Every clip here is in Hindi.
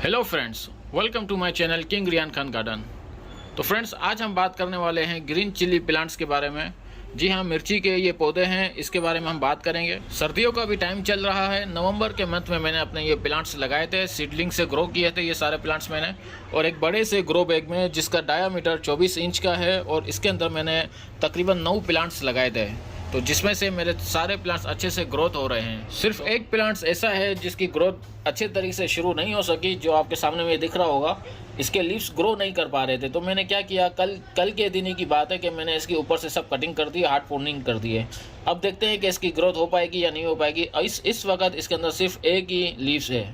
Hello friends, welcome to my channel King Riyan Khan Garden. तो फ्रेंड्स, आज हम बात करने वाले हैं ग्रीन चिली प्लांट्स के बारे में। जी हाँ, मिर्ची के ये पौधे हैं, इसके बारे में हम बात करेंगे। सर्दियों का भी टाइम चल रहा है। नवंबर के मंथ में मैंने अपने ये प्लांट्स लगाए थे, सीडलिंग से ग्रो किए थे ये सारे प्लांट्स मैंने, और एक बड़े से ग्रो बैग में जिसका डायामीटर 24 इंच का है, और इसके अंदर मैंने तकरीबन 9 प्लांट्स लगाए थे। तो जिसमें से मेरे सारे प्लांट्स अच्छे से ग्रोथ हो रहे हैं। सिर्फ एक प्लांट्स ऐसा है जिसकी ग्रोथ अच्छे तरीके से शुरू नहीं हो सकी, जो आपके सामने में दिख रहा होगा। इसके लीव्स ग्रो नहीं कर पा रहे थे। तो मैंने क्या किया, कल के दिन ही की बात है कि मैंने इसके ऊपर से सब कटिंग कर दी, हार्ड प्रूनिंग कर दी है। अब देखते हैं कि इसकी ग्रोथ हो पाएगी या नहीं हो पाएगी। इस वक्त इसके अंदर सिर्फ एक ही लीव्स है,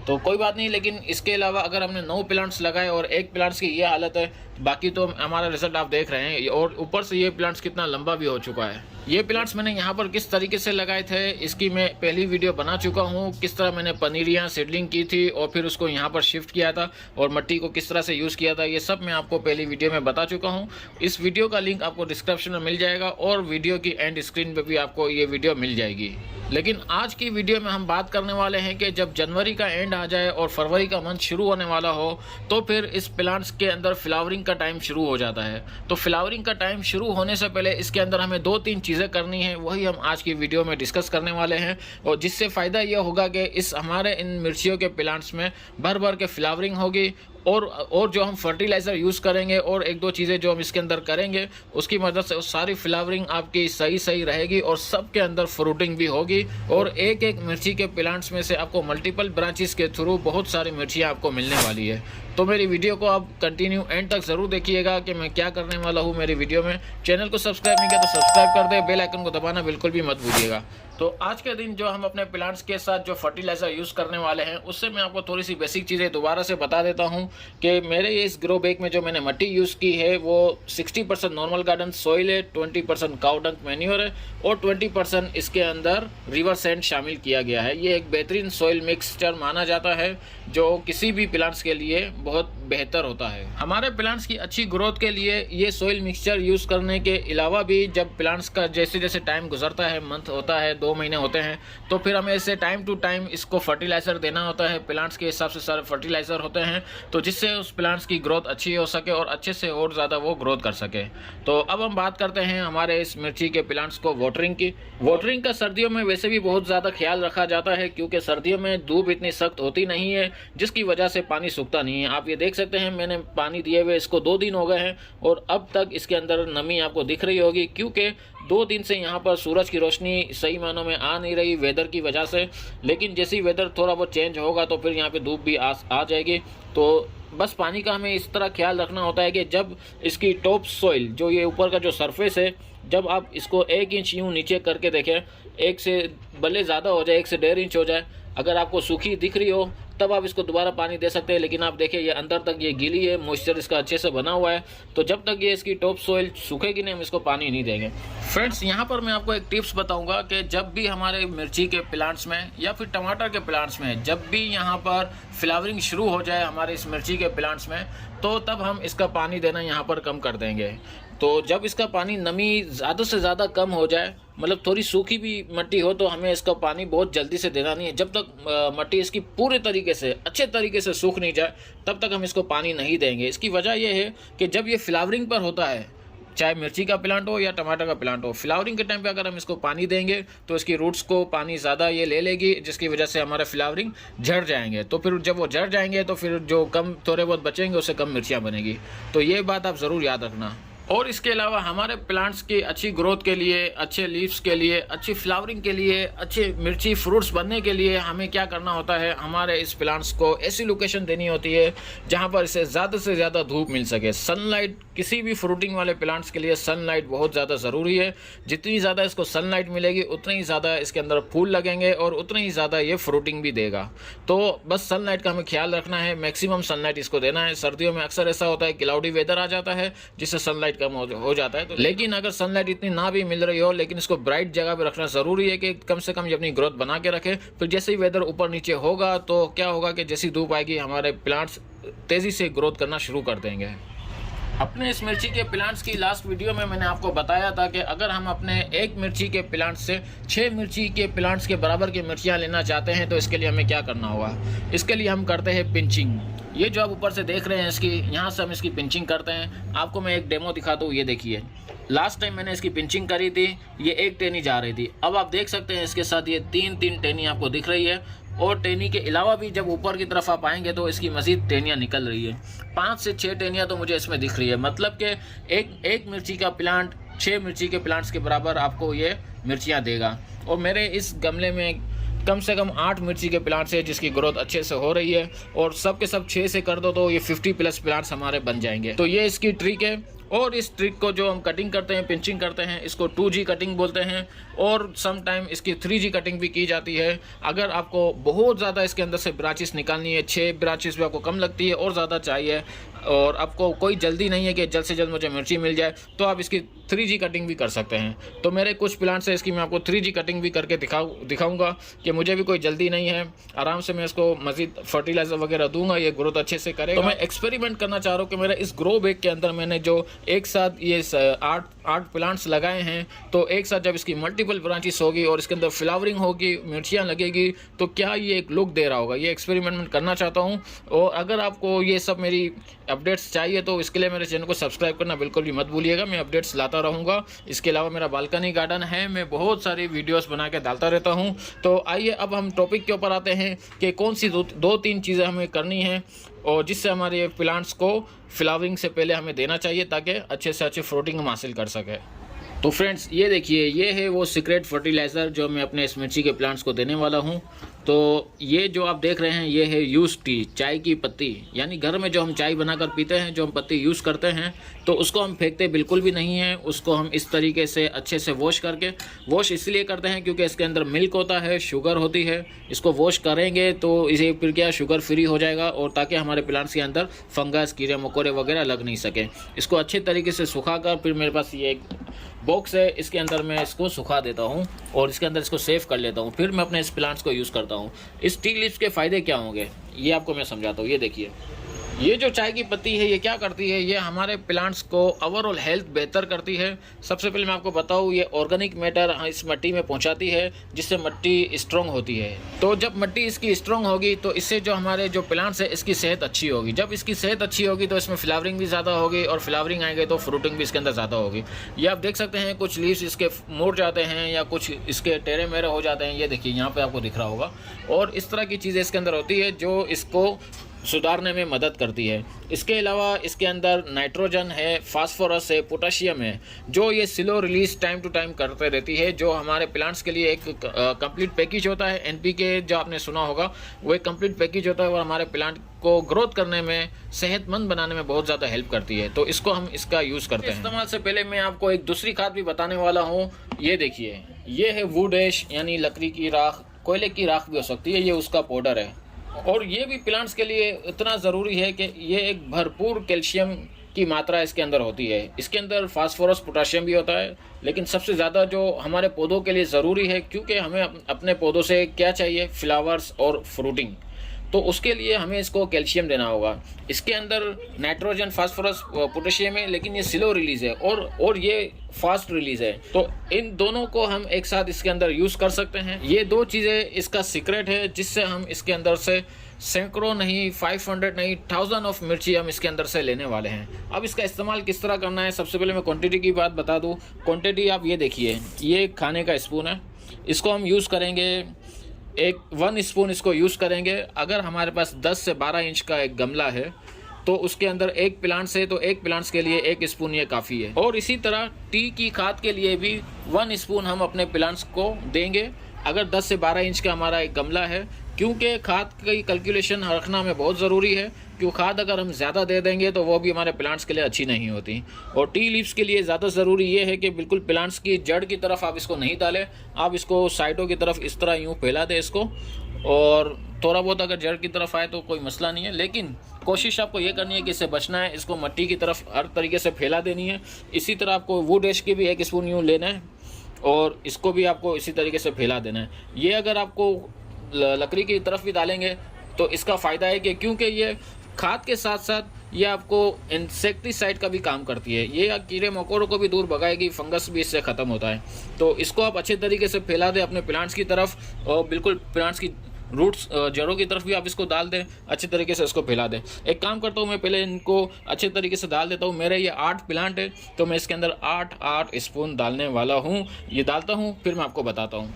तो कोई बात नहीं। लेकिन इसके अलावा अगर हमने 9 प्लांट्स लगाए और एक प्लांट्स की ये हालत है, बाकी तो हमारा रिजल्ट आप देख रहे हैं। और ऊपर से ये प्लांट्स कितना लंबा भी हो चुका है। ये प्लांट्स मैंने यहाँ पर किस तरीके से लगाए थे, इसकी मैं पहली वीडियो बना चुका हूँ। किस तरह मैंने पनीरियाँ सीडलिंग की थी और फिर उसको यहाँ पर शिफ्ट किया था, और मिट्टी को किस तरह से यूज़ किया था, ये सब मैं आपको पहली वीडियो में बता चुका हूँ। इस वीडियो का लिंक आपको डिस्क्रिप्शन में मिल जाएगा, और वीडियो की एंड स्क्रीन पर भी आपको ये वीडियो मिल जाएगी। लेकिन आज की वीडियो में हम बात करने वाले हैं कि जब जनवरी का एंड आ जाए और फरवरी का मंथ शुरू होने वाला हो, तो फिर इस प्लांट्स के अंदर फ्लावरिंग का टाइम शुरू हो जाता है। तो फ्लावरिंग का टाइम शुरू होने से पहले इसके अंदर हमें 2-3 चीज़ें करनी है, वही हम आज की वीडियो में डिस्कस करने वाले हैं। और जिससे फ़ायदा यह होगा कि इस हमारे इन मिर्चियों के प्लांट्स में भर भर के फ्लावरिंग होगी, और जो हम फर्टिलाइज़र यूज़ करेंगे और 1-2 चीज़ें जो हम इसके अंदर करेंगे, उसकी मदद से सारी फ्लावरिंग आपकी सही रहेगी और सबके अंदर फ्रूटिंग भी होगी। और एक एक मिर्ची के प्लांट्स में से आपको मल्टीपल ब्रांचेस के थ्रू बहुत सारी मिर्चियाँ आपको मिलने वाली है। तो मेरी वीडियो को आप कंटिन्यू एंड तक ज़रूर देखिएगा कि मैं क्या करने वाला हूँ मेरी वीडियो में। चैनल को सब्सक्राइब नहीं किया तो सब्सक्राइब कर दे, बेल आइकन को दबाना बिल्कुल भी मत भूलिएगा। तो आज के दिन जो हम अपने प्लांट्स के साथ जो फर्टिलाइज़र यूज़ करने वाले हैं, उससे मैं आपको थोड़ी सी बेसिक चीज़ें दोबारा से बता देता हूँ कि मेरे इस ग्रो बैग में जो मैंने मिट्टी यूज़ की है वो 60% नॉर्मल गार्डन सॉइल है, 20% काउ डंग मैन्योर है, और 20% इसके अंदर रिवर सैंड शामिल किया गया है। ये एक बेहतरीन सॉइल मिक्सचर माना जाता है, जो किसी भी प्लांट्स के लिए बहुत बेहतर होता है। हमारे प्लांट्स की अच्छी ग्रोथ के लिए ये सॉइल मिक्सचर यूज़ करने के अलावा भी, जब प्लांट्स का जैसे जैसे टाइम गुजरता है, मंथ होता है, 2 महीने होते हैं, तो फिर हमें इसे टाइम टू टाइम इसको फर्टिलाइज़र देना होता है। प्लांट्स के हिसाब से सारे फर्टिलाइज़र होते हैं, तो जिससे उस प्लांट्स की ग्रोथ अच्छी हो सके और अच्छे से और ज़्यादा वो ग्रोथ कर सके। तो अब हम बात करते हैं हमारे इस मिर्ची के प्लांट्स को वाटरिंग की। वाटरिंग का सर्दियों में वैसे भी बहुत ज़्यादा ख्याल रखा जाता है, क्योंकि सर्दियों में धूप इतनी सख्त होती नहीं है, जिसकी वजह से पानी सूखता नहीं है। आप ये देख सकते हैं, मैंने पानी दिए हुए इसको 2 दिन हो गए हैं, और अब तक इसके अंदर नमी आपको दिख रही होगी, क्योंकि 2 दिन से यहाँ पर सूरज की रोशनी सही मानों में आ नहीं रही वेदर की वजह से। लेकिन जैसे ही वेदर थोड़ा बहुत चेंज होगा तो फिर यहाँ पे धूप भी आ जाएगी। तो बस पानी का हमें इस तरह ख्याल रखना होता है कि जब इसकी टॉप सॉइल, जो ये ऊपर का जो सरफेस है, जब आप इसको 1 इंच यूँ नीचे करके देखें, 1 से भले ज़्यादा हो जाए, 1 से 1.5 इंच हो जाए, अगर आपको सूखी दिख रही हो तब आप इसको दोबारा पानी दे सकते हैं। लेकिन आप देखिए, ये अंदर तक ये गीली है, मॉइस्चर इसका अच्छे से बना हुआ है, तो जब तक ये इसकी टॉप सॉइल सूखेगी नहीं, हम इसको पानी नहीं देंगे। फ्रेंड्स, यहाँ पर मैं आपको एक टिप्स बताऊंगा कि जब भी हमारे मिर्ची के प्लांट्स में या फिर टमाटर के प्लांट्स में जब भी यहाँ पर फ्लावरिंग शुरू हो जाए हमारे इस मिर्ची के प्लांट्स में, तो तब हम इसका पानी देना यहाँ पर कम कर देंगे। तो जब इसका पानी नमी ज़्यादा से ज़्यादा कम हो जाए, मतलब थोड़ी सूखी भी मिट्टी हो, तो हमें इसका पानी बहुत जल्दी से देना नहीं है। जब तक मिट्टी इसकी पूरे तरीके से अच्छे तरीके से सूख नहीं जाए, तब तक हम इसको पानी नहीं देंगे। इसकी वजह यह है कि जब ये फ्लावरिंग पर होता है, चाहे मिर्ची का प्लांट हो या टमाटर का प्लांट हो, फ्लावरिंग के टाइम पे अगर हम इसको पानी देंगे तो इसकी रूट्स को पानी ज़्यादा ये ले लेगी, जिसकी वजह से हमारे फ्लावरिंग झड़ जाएंगे। तो फिर जब वो झड़ जाएंगे तो फिर जो कम थोड़े बहुत बचेंगे, उससे कम मिर्चियाँ बनेगी। तो ये बात आप ज़रूर याद रखना। और इसके अलावा हमारे प्लांट्स की अच्छी ग्रोथ के लिए, अच्छे लीव्स के लिए, अच्छी फ्लावरिंग के लिए, अच्छे मिर्ची फ्रूट्स बनने के लिए हमें क्या करना होता है, हमारे इस प्लांट्स को ऐसी लोकेशन देनी होती है जहां पर इसे ज़्यादा से ज़्यादा धूप मिल सके। सनलाइट, किसी भी फ्रूटिंग वाले प्लांट्स के लिए सनलाइट बहुत ज़्यादा ज़रूरी है। जितनी ज़्यादा इसको सनलाइट मिलेगी, उतनी ही ज़्यादा इसके अंदर फूल लगेंगे और उतनी ही ज़्यादा ये फ्रूटिंग भी देगा। तो बस सनलाइट का हमें ख्याल रखना है, मैक्सिमम सनलाइट इसको देना है। सर्दियों में अक्सर ऐसा होता है क्लाउडी वेदर आ जाता है, जिससे सनलाइट कम हो जाता है। तो लेकिन अगर सनलाइट इतनी ना भी मिल रही हो, लेकिन इसको ब्राइट जगह पे रखना ज़रूरी है कि कम से कम ये अपनी ग्रोथ बना के रखे। फिर जैसे ही वेदर ऊपर नीचे होगा, तो क्या होगा कि जैसी धूप आएगी, हमारे प्लांट्स तेज़ी से ग्रोथ करना शुरू कर देंगे। अपने इस मिर्ची के प्लांट्स की लास्ट वीडियो में मैंने आपको बताया था कि अगर हम अपने एक मिर्ची के प्लांट से 6 मिर्ची के प्लांट्स के बराबर की मिर्चियाँ लेना चाहते हैं तो इसके लिए हमें क्या करना होगा। इसके लिए हम करते हैं पिंचिंग। ये जो आप ऊपर से देख रहे हैं इसकी, यहाँ से हम इसकी पिंचिंग करते हैं। आपको मैं एक डेमो दिखाता हूँ। ये देखिए, लास्ट टाइम मैंने इसकी पिंचिंग करी थी, ये एक टेनी जा रही थी। अब आप देख सकते हैं इसके साथ ये तीन टेनी आपको दिख रही है, और टेनी के अलावा भी जब ऊपर की तरफ आप आएंगे तो इसकी मज़ीद टेनियाँ निकल रही है। 5 से 6 टेनियाँ तो मुझे इसमें दिख रही है। मतलब कि एक मिर्ची का प्लांट 6 मिर्ची के प्लांट्स के बराबर आपको ये मिर्चियाँ देगा। और मेरे इस गमले में कम से कम 8 मिर्ची के प्लांट्स है जिसकी ग्रोथ अच्छे से हो रही है, और सब के सब 6 से कर दो तो ये 50+ प्लांट्स हमारे बन जाएंगे। तो ये इसकी ट्रिक है। और इस ट्रिक को जो हम कटिंग करते हैं, पिंचिंग करते हैं, इसको 2G कटिंग बोलते हैं, और सम टाइम इसकी 3G कटिंग भी की जाती है। अगर आपको बहुत ज़्यादा इसके अंदर से ब्रांचेस निकालनी है, 6 ब्रांचेस भी आपको कम लगती है और ज़्यादा चाहिए, और आपको कोई जल्दी नहीं है कि जल्द से जल्द मुझे मिर्ची मिल जाए, तो आप इसकी 3G कटिंग भी कर सकते हैं। तो मेरे कुछ प्लांट्स है इसकी मैं आपको 3G कटिंग भी करके दिखाऊंगा कि मुझे भी कोई जल्दी नहीं है, आराम से मैं इसको मज़ीद फर्टिलाइज़र वगैरह दूंगा, ये ग्रोथ अच्छे से करेगा। तो मैं एक्सपेरिमेंट करना चाह रहा हूँ कि मेरा इस ग्रो बैग के अंदर मैंने जो एक साथ ये 8 प्लांट्स लगाए हैं, तो एक साथ जब इसकी मल्टीपल ब्रांचेस होगी और इसके अंदर फ्लावरिंग होगी, मिर्चियाँ लगेगी, तो क्या ये एक लुक दे रहा होगा। ये एक्सपेरिमेंट मैं करना चाहता हूँ। और अगर आपको ये सब मेरी अपडेट्स चाहिए तो इसके लिए मेरे चैनल को सब्सक्राइब करना बिल्कुल भी मत भूलिएगा। मैं अपडेट्स लाता रहूँगा। इसके अलावा मेरा बालकनी गार्डन है, मैं बहुत सारी वीडियोस बना के डालता रहता हूँ। तो आइए अब हम टॉपिक के ऊपर आते हैं कि कौन सी 2-3 चीज़ें हमें करनी हैं और जिससे हमारे प्लांट्स को फ्लावरिंग से पहले हमें देना चाहिए ताकि अच्छे से अच्छे फ्रूटिंग हम हासिल कर सकें। तो फ्रेंड्स ये देखिए, ये है वो सीक्रेट फर्टिलाइज़र जो मैं अपने इस मिर्ची के प्लांट्स को देने वाला हूँ। तो ये जो आप देख रहे हैं ये है यूज टी, चाय की पत्ती, यानी घर में जो हम चाय बनाकर पीते हैं, जो हम पत्ती यूज़ करते हैं, तो उसको हम फेंकते बिल्कुल भी नहीं है। उसको हम इस तरीके से अच्छे से वॉश करके, वॉश इसलिए करते हैं क्योंकि इसके अंदर मिल्क होता है, शुगर होती है। इसको वॉश करेंगे तो इसे फिर क्या शुगर फ्री हो जाएगा, और ताकि हमारे प्लांट्स के अंदर फंगस, कीड़े मकोड़े वगैरह लग नहीं सके। इसको अच्छे तरीके से सुखाकर फिर मेरे पास ये एक बॉक्स है, इसके अंदर मैं इसको सुखा देता हूँ और इसके अंदर इसको सेव कर लेता हूँ। फिर मैं अपने इस प्लांट्स को यूज़ करता हूँ। इस टी लीव्स के फ़ायदे क्या होंगे ये आपको मैं समझाता हूँ। ये देखिए, ये जो चाय की पत्ती है ये क्या करती है, ये हमारे प्लांट्स को ओवरऑल हेल्थ बेहतर करती है। सबसे पहले मैं आपको बताऊँ, ये ऑर्गेनिक मैटर इस मिट्टी में पहुंचाती है जिससे मिट्टी स्ट्रॉन्ग होती है। तो जब मिट्टी इसकी स्ट्रॉन्ग होगी तो इससे जो हमारे जो प्लांट्स है इसकी सेहत अच्छी होगी। जब इसकी सेहत अच्छी होगी तो इसमें फ्लावरिंग भी ज़्यादा होगी, और फ्लावरिंग आएंगे तो फ्रूटिंग भी इसके अंदर ज़्यादा होगी। ये आप देख सकते हैं कुछ लीव्स इसके मुड़ जाते हैं या कुछ इसके टेढ़े मेढ़े हो जाते हैं। ये देखिए यहाँ पर आपको दिख रहा होगा। और इस तरह की चीज़ें इसके अंदर होती है जो इसको सुधारने में मदद करती है। इसके अलावा इसके अंदर नाइट्रोजन है, फास्फोरस है, पोटाशियम है, जो ये slow release time to time करते रहती है, जो हमारे प्लांट्स के लिए एक कंप्लीट पैकेज होता है। एनपीके जो आपने सुना होगा वो एक कंप्लीट पैकेज होता है और हमारे प्लांट को ग्रोथ करने में, सेहतमंद बनाने में बहुत ज़्यादा हेल्प करती है। तो इसको हम इसका यूज़ करते हैं। इस्तेमाल से पहले मैं आपको एक दूसरी खाद भी बताने वाला हूँ। ये देखिए, ये है वुड ऐश, यानी लकड़ी की राख, कोयले की राख भी हो सकती है, ये उसका पाउडर है। और ये भी प्लांट्स के लिए इतना ज़रूरी है कि ये एक भरपूर कैल्शियम की मात्रा इसके अंदर होती है। इसके अंदर फास्फोरस, पोटाशियम भी होता है, लेकिन सबसे ज़्यादा जो हमारे पौधों के लिए ज़रूरी है, क्योंकि हमें अपने पौधों से क्या चाहिए, फ्लावर्स और फ्रूटिंग, तो उसके लिए हमें इसको कैल्शियम देना होगा। इसके अंदर नाइट्रोजन, फास्फोरस, पोटेशियम है, लेकिन ये स्लो रिलीज़ है और ये फास्ट रिलीज़ है। तो इन दोनों को हम एक साथ इसके अंदर यूज़ कर सकते हैं। ये 2 चीज़ें इसका सीक्रेट है जिससे हम इसके अंदर से सैकड़ों नहीं, 500 नहीं, 1000 ऑफ मिर्ची हम इसके अंदर से लेने वाले हैं। अब इसका इस्तेमाल किस तरह करना है, सबसे पहले मैं क्वांटिटी की बात बता दूँ। क्वांटिटी आप ये देखिए, ये खाने का स्पून है, इसको हम यूज़ करेंगे 1 स्पून इसको यूज़ करेंगे। अगर हमारे पास 10 से 12 इंच का एक गमला है तो उसके अंदर 1 प्लांट्स है, तो 1 प्लांट्स के लिए 1 स्पून ये काफ़ी है। और इसी तरह टी की खाद के लिए भी 1 स्पून हम अपने प्लांट्स को देंगे अगर 10 से 12 इंच का हमारा एक गमला है, क्योंकि खाद की कैलकुलेशन रखना हमें बहुत ज़रूरी है। क्यों, खाद अगर हम ज़्यादा दे देंगे तो वो भी हमारे प्लांट्स के लिए अच्छी नहीं होती। और टी लीव्स के लिए ज़्यादा ज़रूरी ये है कि बिल्कुल प्लांट्स की जड़ की तरफ आप इसको नहीं डालें, आप इसको साइडों की तरफ इस तरह यूँ फैला दें इसको, और थोड़ा बहुत अगर जड़ की तरफ आए तो कोई मसला नहीं है, लेकिन कोशिश आपको ये करनी है कि इससे बचना है। इसको मिट्टी की तरफ हर तरीके से फैला देनी है। इसी तरह आपको वुड ऐश की भी 1 स्पून यूँ लेना है और इसको भी आपको इसी तरीके से फैला देना है। ये अगर आपको लकड़ी की तरफ भी डालेंगे तो इसका फ़ायदा है कि क्योंकि ये खाद के साथ साथ ये आपको इंसेक्टिसाइड का भी काम करती है। ये कीड़े मकोड़ों को भी दूर भगाएगी, फंगस भी इससे ख़त्म होता है। तो इसको आप अच्छे तरीके से फैला दें अपने प्लांट्स की तरफ, और बिल्कुल प्लांट्स की रूट्स जड़ों की तरफ भी आप इसको डाल दें, अच्छे तरीके से इसको फैला दें। एक काम करता हूँ, मैं पहले इनको अच्छे तरीके से डाल देता हूँ। मेरे ये 8 प्लांट है, तो मैं इसके अंदर 8 स्पून डालने वाला हूँ। ये डालता हूँ, फिर मैं आपको बताता हूँ।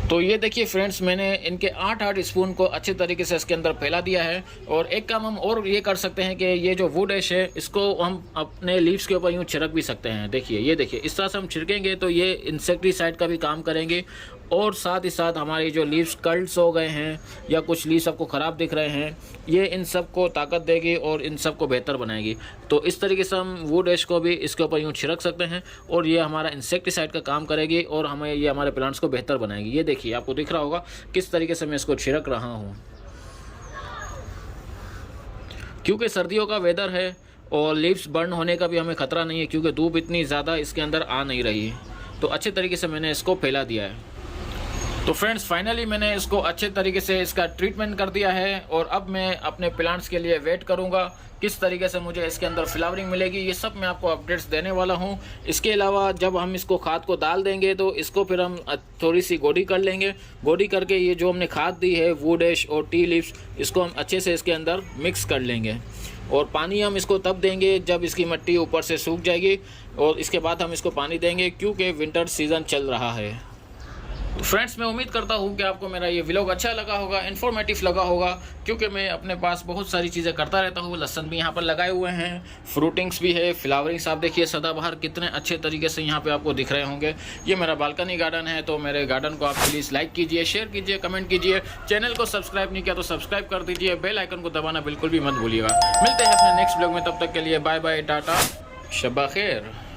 तो ये देखिए फ्रेंड्स, मैंने इनके 8 स्पून को अच्छे तरीके से इसके अंदर फैला दिया है। और एक काम हम और ये कर सकते हैं कि ये जो वुड ऐश है, इसको हम अपने लीव्स के ऊपर यूँ छिड़क भी सकते हैं। देखिए, ये देखिए, इस तरह से हम छिड़केंगे तो ये इंसेक्टिसाइड का भी काम करेंगे, और साथ ही साथ हमारी जो लीव्स कर्ल्स हो गए हैं या कुछ लीव्स आपको ख़राब दिख रहे हैं, ये इन सब को ताकत देगी और इन सब को बेहतर बनाएगी। तो इस तरीके से हम वुड ऐश को भी इसके ऊपर यूँ छिड़क सकते हैं, और ये हमारा इंसेक्टिसाइड का काम करेगी और हमें ये हमारे प्लांट्स को बेहतर बनाएगी। ये देखिए, आपको दिख रहा होगा किस तरीके से मैं इसको छिड़क रहा हूँ। क्योंकि सर्दियों का वेदर है और लीव्स बर्न होने का भी हमें ख़तरा नहीं है, क्योंकि धूप इतनी ज़्यादा इसके अंदर आ नहीं रही है। तो अच्छे तरीके से मैंने इसको फैला दिया है। तो फ्रेंड्स, फाइनली मैंने इसको अच्छे तरीके से इसका ट्रीटमेंट कर दिया है, और अब मैं अपने प्लांट्स के लिए वेट करूंगा किस तरीके से मुझे इसके अंदर फ्लावरिंग मिलेगी। ये सब मैं आपको अपडेट्स देने वाला हूं। इसके अलावा जब हम इसको खाद को डाल देंगे तो इसको फिर हम थोड़ी सी गोडी कर लेंगे। गोडी करके ये जो हमने खाद दी है वुड ऐश और टी लीव्स, इसको हम अच्छे से इसके अंदर मिक्स कर लेंगे। और पानी हम इसको तब देंगे जब इसकी मिट्टी ऊपर से सूख जाएगी, और इसके बाद हम इसको पानी देंगे, क्योंकि विंटर सीज़न चल रहा है। तो फ्रेंड्स, मैं उम्मीद करता हूँ कि आपको मेरा ये व्लॉग अच्छा लगा होगा, इन्फॉर्मेटिव लगा होगा, क्योंकि मैं अपने पास बहुत सारी चीज़ें करता रहता हूँ। लहसन भी यहाँ पर लगाए हुए हैं, फ्रूटिंग्स भी है, फ्लावरिंग्स आप देखिए सदाबहार कितने अच्छे तरीके से यहाँ पे आपको दिख रहे होंगे। ये मेरा बालकनी गार्डन है, तो मेरे गार्डन को आप प्लीज़ लाइक कीजिए, शेयर कीजिए, कमेंट कीजिए। चैनल को सब्सक्राइब नहीं किया तो सब्सक्राइब कर दीजिए, बेल आइकन को दबाना बिल्कुल भी मत भूलिएगा। मिलते हैं अपने नेक्स्ट व्लॉग में, तब तक के लिए बाय बाय, टाटा, शब्बा खैर।